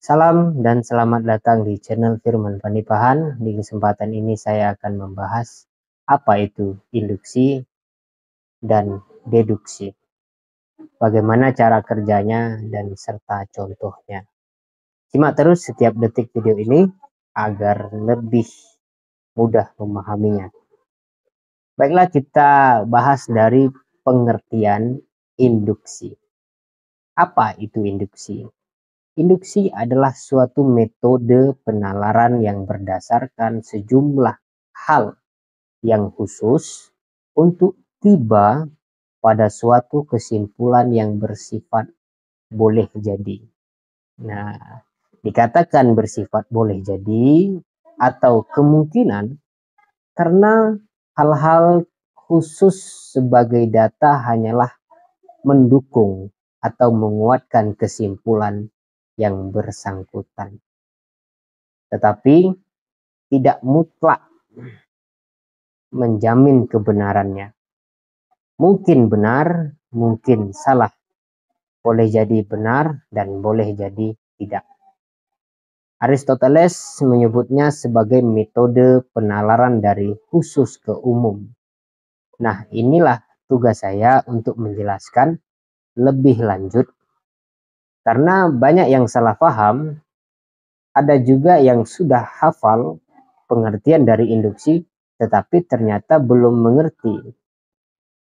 Salam dan selamat datang di channel Firman Panipahan. Di kesempatan ini saya akan membahas apa itu induksi dan deduksi. Bagaimana cara kerjanya dan serta contohnya. Simak terus setiap detik video ini agar lebih mudah memahaminya. Baiklah, kita bahas dari pengertian induksi. Apa itu induksi? Induksi adalah suatu metode penalaran yang berdasarkan sejumlah hal yang khusus untuk tiba pada suatu kesimpulan yang bersifat boleh jadi. Nah, dikatakan bersifat boleh jadi atau kemungkinan karena hal-hal khusus sebagai data hanyalah mendukung atau menguatkan kesimpulan yang bersangkutan, tetapi tidak mutlak menjamin kebenarannya. Mungkin benar, mungkin salah, boleh jadi benar dan boleh jadi tidak. Aristoteles menyebutnya sebagai metode penalaran dari khusus ke umum. Nah, inilah tugas saya untuk menjelaskan lebih lanjut, karena banyak yang salah paham. Ada juga yang sudah hafal pengertian dari induksi, tetapi ternyata belum mengerti.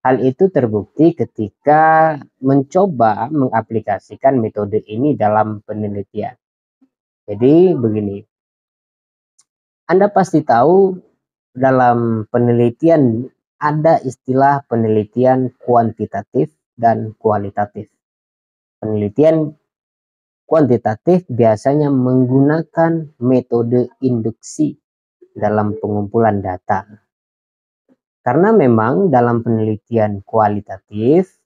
Hal itu terbukti ketika mencoba mengaplikasikan metode ini dalam penelitian. Jadi begini, Anda pasti tahu dalam penelitian ada istilah penelitian kuantitatif dan kualitatif. Penelitian kuantitatif biasanya menggunakan metode induksi dalam pengumpulan data. Karena memang dalam penelitian kualitatif,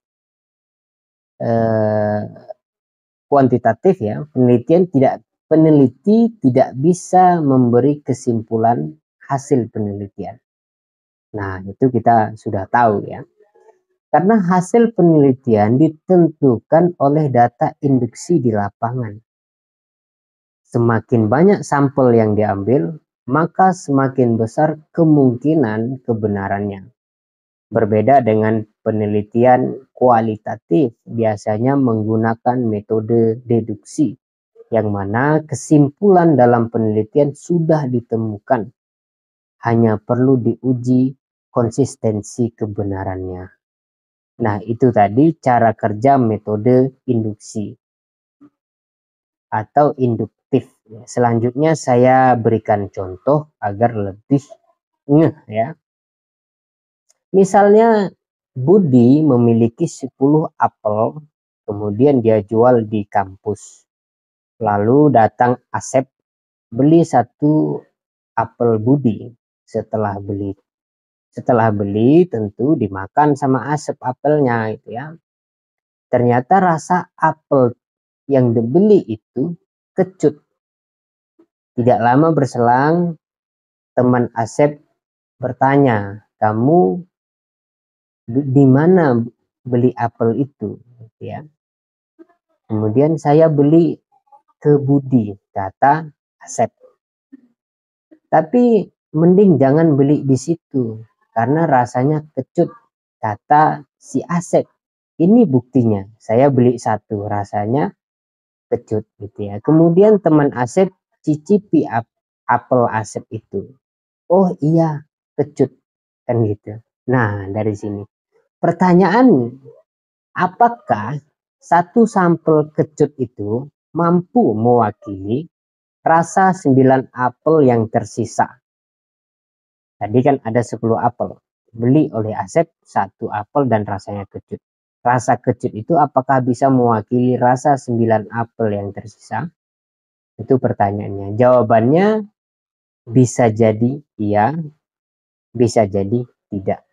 kuantitatif ya, peneliti tidak bisa memberi kesimpulan hasil penelitian. Nah, itu kita sudah tahu ya. Karena hasil penelitian ditentukan oleh data induksi di lapangan. Semakin banyak sampel yang diambil, maka semakin besar kemungkinan kebenarannya. Berbeda dengan penelitian kualitatif, biasanya menggunakan metode deduksi, yang mana kesimpulan dalam penelitian sudah ditemukan, hanya perlu diuji konsistensi kebenarannya. Nah, itu tadi cara kerja metode induksi atau induktif. Selanjutnya saya berikan contoh agar lebih ngeh ya. Misalnya Budi memiliki 10 apel, kemudian dia jual di kampus. Lalu datang Asep beli 1 apel Budi. Setelah beli tentu dimakan sama Asep apelnya gitu ya. Ternyata rasa apel yang dibeli itu kecut. Tidak lama berselang, teman Asep bertanya, "Kamu di mana beli apel itu?" Gitu ya. Kemudian saya beli ke Budi, kata Asep. Tapi mending jangan beli di situ karena rasanya kecut, kata si Asep. Ini buktinya, saya beli 1, rasanya kecut gitu ya. Kemudian teman Asep cicipi apel Asep itu. Oh iya, kecut kan gitu. Nah, dari sini pertanyaan, apakah 1 sampel kecut itu mampu mewakili rasa 9 apel yang tersisa? Tadi kan ada 10 apel. Beli oleh Asep 1 apel dan rasanya kecut. Rasa kecut itu apakah bisa mewakili rasa 9 apel yang tersisa? Itu pertanyaannya. Jawabannya bisa jadi iya, bisa jadi tidak.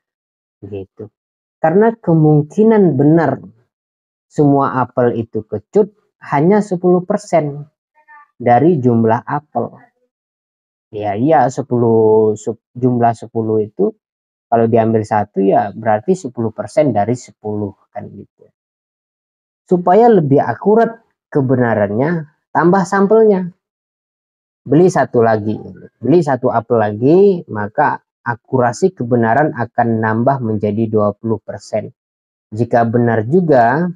Gitu. Karena kemungkinan benar semua apel itu kecut hanya 10% dari jumlah apel. Ya iya, jumlah 10 itu kalau diambil 1 ya berarti 10% dari 10 kan gitu. Supaya lebih akurat kebenarannya, tambah sampelnya, beli satu lagi, beli satu apel lagi, maka akurasi kebenaran akan nambah menjadi 20%. Jika benar juga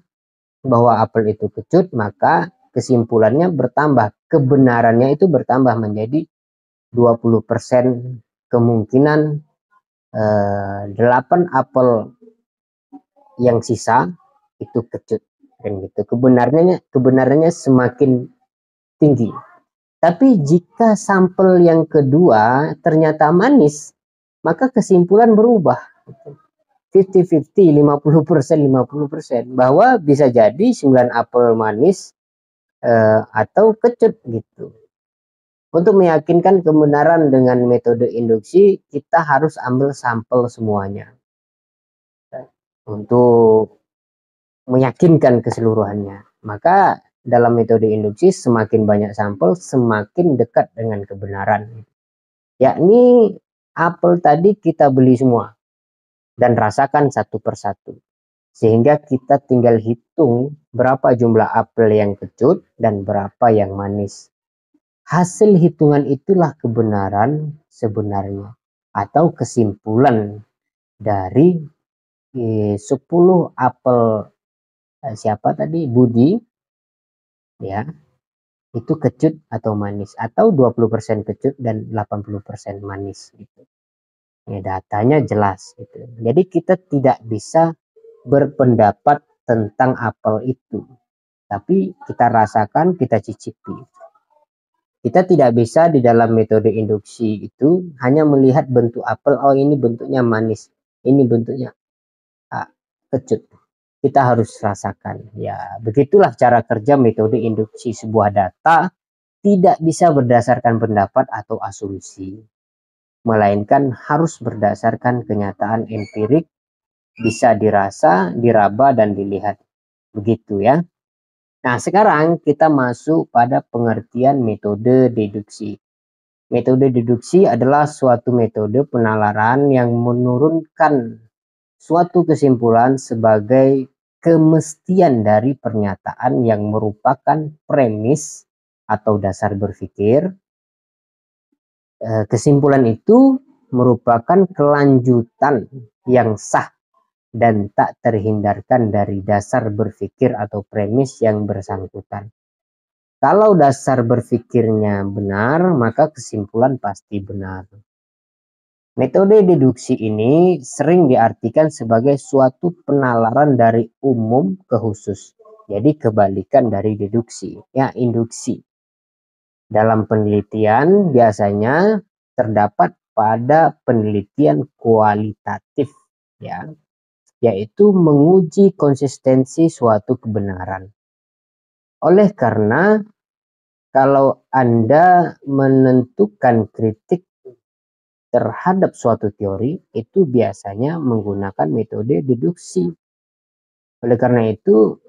bahwa apel itu kecut, maka kesimpulannya bertambah, kebenarannya itu bertambah menjadi 20% kemungkinan 8 apel yang sisa itu kecut, dan gitu. Kebenarannya semakin tinggi. Tapi jika sampel yang kedua ternyata manis, maka kesimpulan berubah. 50-50, 50%, 50%, bahwa bisa jadi 9 apel manis atau kecut gitu. Untuk meyakinkan kebenaran dengan metode induksi, kita harus ambil sampel semuanya untuk meyakinkan keseluruhannya. Maka dalam metode induksi, semakin banyak sampel, semakin dekat dengan kebenaran. Yakni apel tadi kita beli semua dan rasakan satu persatu. Sehingga kita tinggal hitung berapa jumlah apel yang kecut dan berapa yang manis. Hasil hitungan itulah kebenaran sebenarnya atau kesimpulan dari 10 apel siapa tadi, Budi, ya, itu kecut atau manis, atau 20% kecut dan 80% manis gitu. Ya, datanya jelas gitu. Jadi kita tidak bisa berpendapat tentang apel itu, tapi kita rasakan, kita cicipi. Kita tidak bisa di dalam metode induksi itu hanya melihat bentuk apel, oh ini bentuknya manis, ini bentuknya kecut. Kita harus rasakan. Ya, begitulah cara kerja metode induksi. Sebuah data tidak bisa berdasarkan pendapat atau asumsi, melainkan harus berdasarkan kenyataan empirik, bisa dirasa, diraba, dan dilihat. Begitu ya. Nah, sekarang kita masuk pada pengertian metode deduksi. Metode deduksi adalah suatu metode penalaran yang menurunkan suatu kesimpulan sebagai kemestian dari pernyataan yang merupakan premis atau dasar berpikir. Kesimpulan itu merupakan kelanjutan yang sah dan tak terhindarkan dari dasar berpikir atau premis yang bersangkutan. Kalau dasar berpikirnya benar, maka kesimpulan pasti benar. Metode deduksi ini sering diartikan sebagai suatu penalaran dari umum ke khusus. Jadi kebalikan dari deduksi, ya, induksi. Dalam penelitian biasanya terdapat pada penelitian kualitatif, ya, yaitu menguji konsistensi suatu kebenaran. Oleh karena kalau Anda menentukan kritik terhadap suatu teori, itu biasanya menggunakan metode deduksi. Oleh karena itu,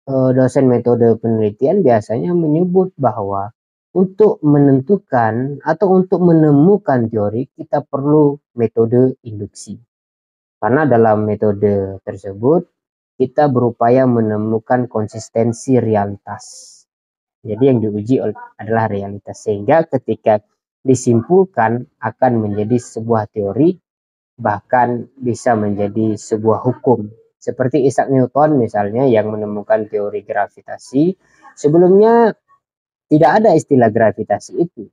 dosen metode penelitian biasanya menyebut bahwa untuk menentukan atau untuk menemukan teori, kita perlu metode induksi. Karena dalam metode tersebut, kita berupaya menemukan konsistensi realitas. Jadi yang diuji adalah realitas, sehingga ketika disimpulkan akan menjadi sebuah teori, bahkan bisa menjadi sebuah hukum. Seperti Isaac Newton misalnya yang menemukan teori gravitasi, sebelumnya tidak ada istilah gravitasi itu.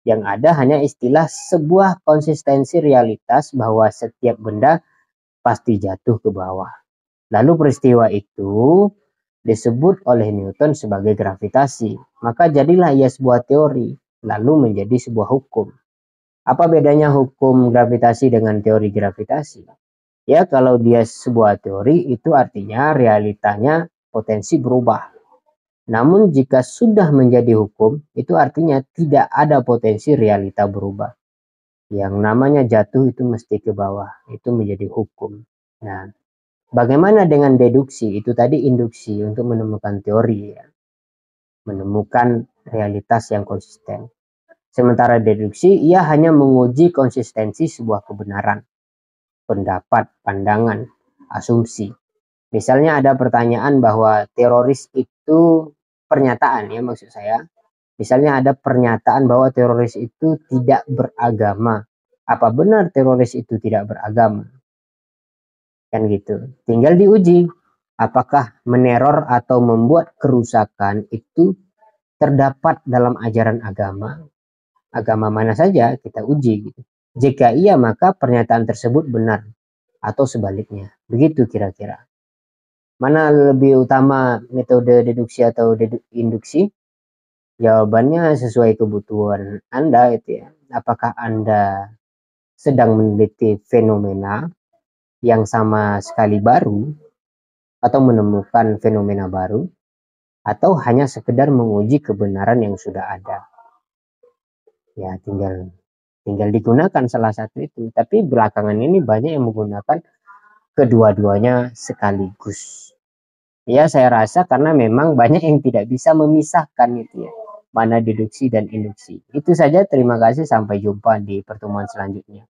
Yang ada hanya istilah sebuah konsistensi realitas bahwa setiap benda pasti jatuh ke bawah. Lalu peristiwa itu disebut oleh Newton sebagai gravitasi. Maka jadilah ia sebuah teori, lalu menjadi sebuah hukum. Apa bedanya hukum gravitasi dengan teori gravitasi? Ya, kalau dia sebuah teori, itu artinya realitanya potensi berubah. Namun jika sudah menjadi hukum, itu artinya tidak ada potensi realita berubah. Yang namanya jatuh itu mesti ke bawah, itu menjadi hukum. Nah, bagaimana dengan deduksi? Itu tadi induksi untuk menemukan teori, ya, menemukan realitas yang konsisten. Sementara deduksi, ia hanya menguji konsistensi sebuah kebenaran, pendapat, pandangan, asumsi. Misalnya ada pertanyaan bahwa teroris itu pernyataan, ya, maksud saya, Misalnya ada pernyataan bahwa teroris itu tidak beragama. Apa benar teroris itu tidak beragama? Kan gitu. Tinggal diuji apakah meneror atau membuat kerusakan itu terdapat dalam ajaran agama. Agama mana saja kita uji gitu. Jika iya maka pernyataan tersebut benar atau sebaliknya. Begitu kira-kira. Mana lebih utama, metode deduksi atau induksi? Jawabannya sesuai kebutuhan Anda itu ya. Apakah Anda sedang meneliti fenomena yang sama sekali baru atau menemukan fenomena baru, atau hanya sekedar menguji kebenaran yang sudah ada? Ya tinggal digunakan salah satu itu. Tapi belakangan ini banyak yang menggunakan kedua-duanya sekaligus. Ya saya rasa karena memang banyak yang tidak bisa memisahkan itu ya, mana deduksi dan induksi. Itu saja, terima kasih, sampai jumpa di pertemuan selanjutnya.